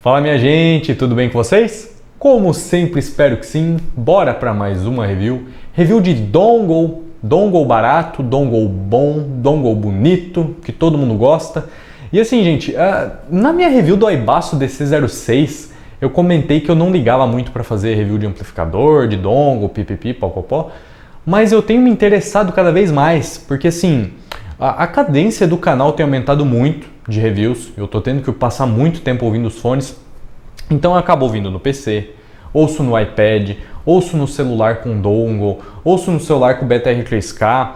Fala minha gente, tudo bem com vocês? Como sempre, espero que sim. Bora para mais uma review. Review de dongle barato, dongle bom, dongle bonito, que todo mundo gosta. E assim, gente, na minha review do Aibasso DC06, eu comentei que eu não ligava muito para fazer review de amplificador, de dongle, pipipi, popopó, mas eu tenho me interessado cada vez mais, porque assim, a cadência do canal tem aumentado muito de reviews, eu tô tendo que passar muito tempo ouvindo os fones, então eu acabo ouvindo no PC, ouço no iPad, ouço no celular com dongle, ouço no celular com BTR3K,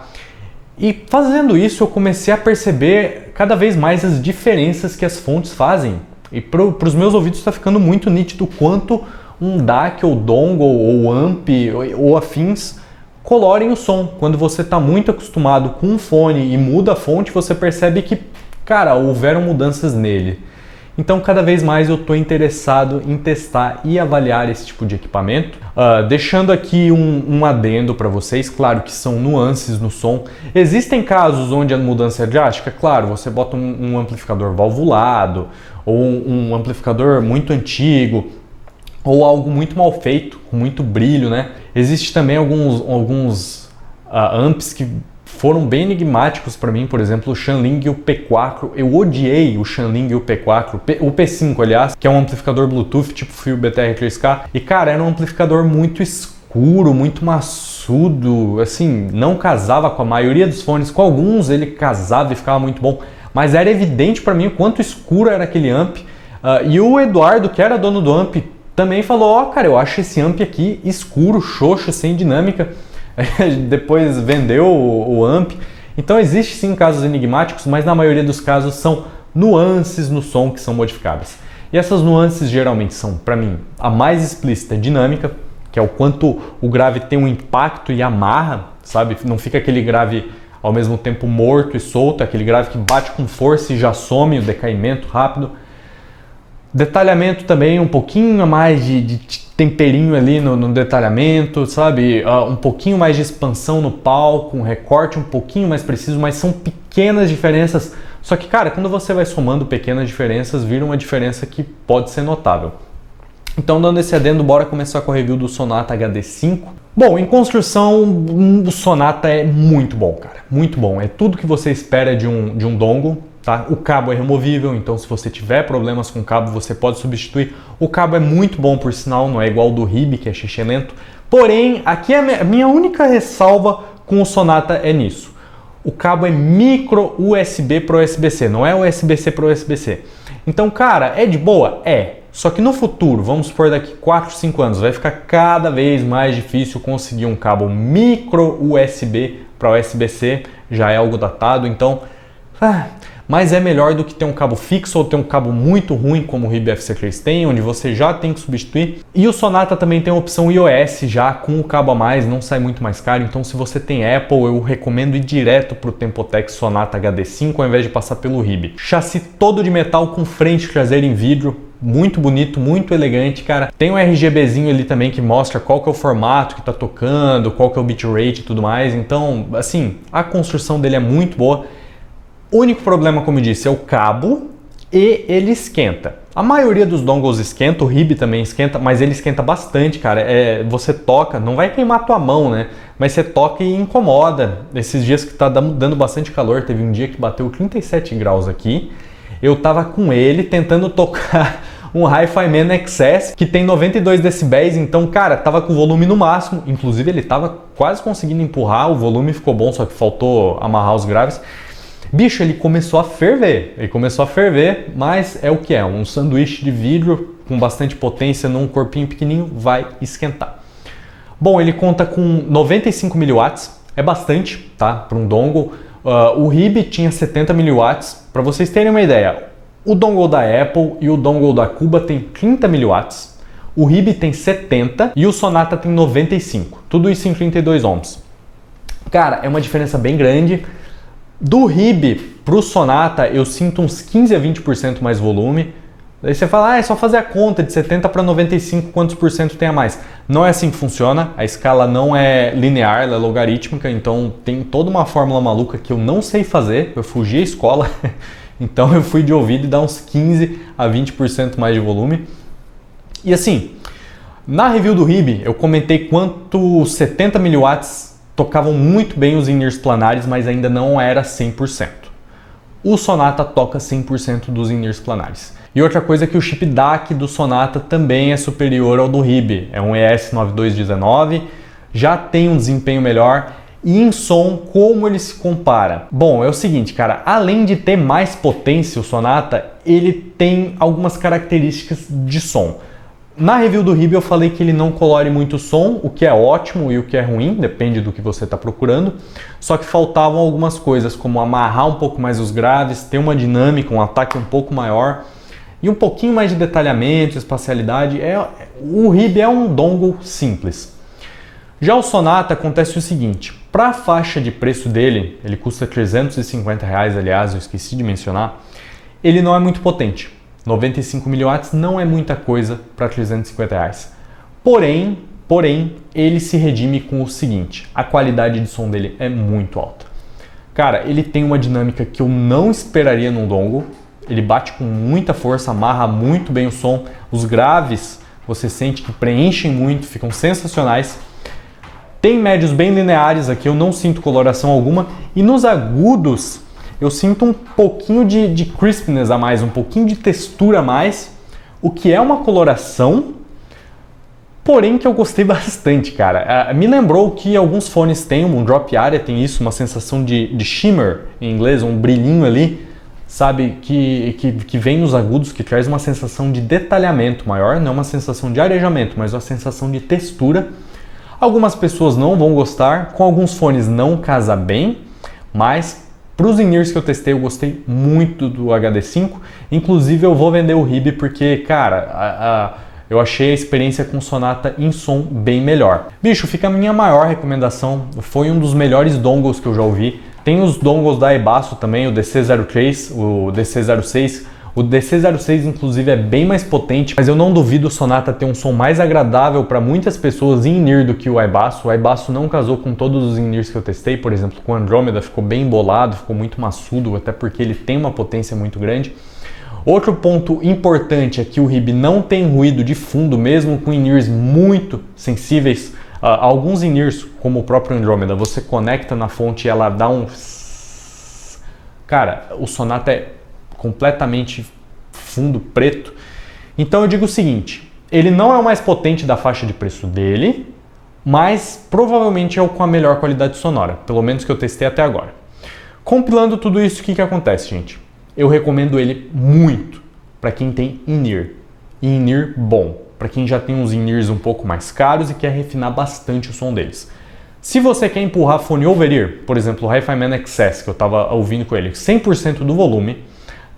e fazendo isso eu comecei a perceber cada vez mais as diferenças que as fontes fazem, e para os meus ouvidos está ficando muito nítido quanto um DAC ou dongle ou amp ou afins colorem o som. Quando você está muito acostumado com um fone e muda a fonte, você percebe que, cara, houveram mudanças nele. Então, cada vez mais eu estou interessado em testar e avaliar esse tipo de equipamento. Deixando aqui um adendo para vocês, claro que são nuances no som. Existem casos onde a mudança é drástica, claro, você bota um amplificador valvulado, ou um amplificador muito antigo, ou algo muito mal feito, com muito brilho, né? Existe também alguns amps que foram bem enigmáticos para mim, por exemplo, o Shanling e o P4. Eu odiei o Shanling e o P4, o P5, aliás, que é um amplificador Bluetooth tipo fio BTR3K. E, cara, era um amplificador muito escuro, muito maçudo, assim, não casava com a maioria dos fones. Com alguns ele casava e ficava muito bom, mas era evidente para mim o quanto escuro era aquele amp. E o Eduardo, que era dono do amp, também falou, ó, cara, eu acho esse amp aqui escuro, xoxo, sem dinâmica. Depois vendeu o amp. Então existe sim casos enigmáticos, mas na maioria dos casos são nuances no som que são modificadas. E essas nuances geralmente são, para mim, a mais explícita dinâmica, que é o quanto o grave tem um impacto e amarra, sabe? Não fica aquele grave ao mesmo tempo morto e solto, aquele grave que bate com força e já some, o decaimento rápido. Detalhamento também, um pouquinho a mais de temperinho ali no detalhamento, sabe? Um pouquinho mais de expansão no palco, um recorte um pouquinho mais preciso, mas são pequenas diferenças. Só que, cara, quando você vai somando pequenas diferenças, vira uma diferença que pode ser notável. Então, dando esse adendo, bora começar com a review do Sonata HD5. Bom, em construção, o Sonata é muito bom, cara. Muito bom. É tudo que você espera de um dongle. Tá? O cabo é removível, então se você tiver problemas com o cabo, você pode substituir. O cabo é muito bom, por sinal, não é igual ao do RIB, que é xixelento. Porém, aqui a minha única ressalva com o Sonata é nisso. O cabo é micro USB para USB-C, não é USB-C para USB-C. Então, cara, é de boa? É. Só que no futuro, vamos supor daqui 4, 5 anos, vai ficar cada vez mais difícil conseguir um cabo micro USB para USB-C. Já é algo datado, então... Mas é melhor do que ter um cabo fixo ou ter um cabo muito ruim como o RIB FC3 tem, onde você já tem que substituir. E o Sonata também tem a opção iOS já com o cabo a mais, não sai muito mais caro. Então se você tem Apple, eu recomendo ir direto para o Tempotex Sonata HD5 ao invés de passar pelo RIB. Chassi todo de metal com frente e traseira em vidro. Muito bonito, muito elegante, cara. Tem um RGBzinho ali também que mostra qual que é o formato que tá tocando, qual que é o bitrate e tudo mais. Então, assim, a construção dele é muito boa. O único problema, como eu disse, é o cabo e ele esquenta. A maioria dos dongles esquenta, o RIB também esquenta, mas ele esquenta bastante, cara. Você toca, não vai queimar a tua mão, né? Mas você toca e incomoda. Esses dias que tá dando bastante calor, teve um dia que bateu 37 graus aqui. Eu tava com ele tentando tocar um Hi-Fi Man XS que tem 92 decibéis, então, cara, tava com o volume no máximo. Inclusive, ele tava quase conseguindo empurrar, o volume ficou bom, só que faltou amarrar os graves. Bicho, ele começou a ferver, mas é o que é, um sanduíche de vidro com bastante potência num corpinho pequenininho vai esquentar. Bom, ele conta com 95 mW, é bastante, tá, para um dongle. O RIB tinha 70 mW, para vocês terem uma ideia, o dongle da Apple e o dongle da Cuba tem 30 mW, o RIB tem 70 e o Sonata tem 95, tudo isso em 32 ohms. Cara, é uma diferença bem grande. Do RIB para o Sonata eu sinto uns 15 a 20% mais volume. Daí você fala, é só fazer a conta de 70 para 95, quantos por cento tem a mais? Não é assim que funciona, a escala não é linear, ela é logarítmica, então tem toda uma fórmula maluca que eu não sei fazer, eu fugi à escola, Então eu fui de ouvido e dá uns 15 a 20% mais de volume. E assim, na review do RIB eu comentei quanto 70 mW tocavam muito bem os in-ears planares, mas ainda não era 100%. O Sonata toca 100% dos in-ears planares. E outra coisa é que o chip DAC do Sonata também é superior ao do RIB. É um ES9219, já tem um desempenho melhor. E em som, como ele se compara? Bom, é o seguinte, cara, além de ter mais potência o Sonata, ele tem algumas características de som. Na review do RIB eu falei que ele não colore muito som, o que é ótimo e o que é ruim, depende do que você está procurando. Só que faltavam algumas coisas, como amarrar um pouco mais os graves, ter uma dinâmica, um ataque um pouco maior e um pouquinho mais de detalhamento, espacialidade. O RIB é um dongle simples. Já o Sonata acontece o seguinte, para a faixa de preço dele, ele custa R$350, aliás, eu esqueci de mencionar, ele não é muito potente. 95 mW não é muita coisa para R$350. Porém, ele se redime com o seguinte, a qualidade de som dele é muito alta. Cara, ele tem uma dinâmica que eu não esperaria num dongle, ele bate com muita força, amarra muito bem o som, os graves você sente que preenchem muito, ficam sensacionais. Tem médios bem lineares aqui, eu não sinto coloração alguma, e nos agudos eu sinto um pouquinho de crispness a mais, um pouquinho de textura a mais, o que é uma coloração, porém que eu gostei bastante, cara. Me lembrou que alguns fones têm, um drop area tem isso, uma sensação de shimmer em inglês, um brilhinho ali, sabe, que vem nos agudos, que traz uma sensação de detalhamento maior, não uma sensação de arejamento, mas uma sensação de textura. Algumas pessoas não vão gostar, com alguns fones não casa bem, mas para os in-ears que eu testei, eu gostei muito do HD5. Inclusive, eu vou vender o RIB porque, cara, eu achei a experiência com Sonata em som bem melhor. Bicho, fica a minha maior recomendação. Foi um dos melhores dongles que eu já ouvi. Tem os dongles da Ebasso também, o DC03, o DC06. O DC06, inclusive, é bem mais potente, mas eu não duvido o Sonata ter um som mais agradável para muitas pessoas em in-ear do que o Ebasso. O Ebasso não casou com todos os in-ears que eu testei, por exemplo, com o Andromeda ficou bem embolado, ficou muito maçudo, até porque ele tem uma potência muito grande. Outro ponto importante é que o RIB não tem ruído de fundo, mesmo com in-ears muito sensíveis. Alguns in-ears, como o próprio Andromeda, você conecta na fonte e ela dá um... Cara, o Sonata é completamente fundo preto. Então eu digo o seguinte, ele não é o mais potente da faixa de preço dele, mas provavelmente é o com a melhor qualidade sonora, pelo menos que eu testei até agora. Compilando tudo isso, o que acontece, gente? Eu recomendo ele muito para quem tem in-ear, e in-ear bom, para quem já tem uns in-ears um pouco mais caros e quer refinar bastante o som deles. Se você quer empurrar fone over-ear, por exemplo, o Hi-Fi Man XS, que eu estava ouvindo com ele, 100% do volume,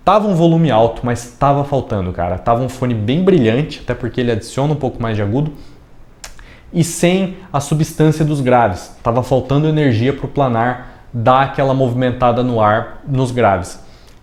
tava um volume alto, mas tava faltando, cara. Tava um fone bem brilhante, até porque ele adiciona um pouco mais de agudo, e sem a substância dos graves. Tava faltando energia para o planar dar aquela movimentada no ar nos graves.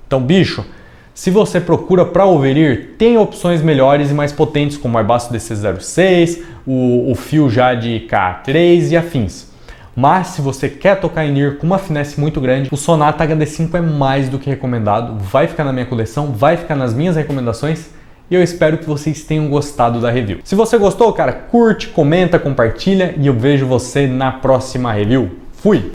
Então, bicho, se você procura para over-ear, tem opções melhores e mais potentes, como o Ebasso DC06, o fio já de K3 e afins. Mas se você quer tocar in ear com uma finesse muito grande, o Sonata HD5 é mais do que recomendado, vai ficar na minha coleção, vai ficar nas minhas recomendações e eu espero que vocês tenham gostado da review. Se você gostou, cara, curte, comenta, compartilha e eu vejo você na próxima review. Fui!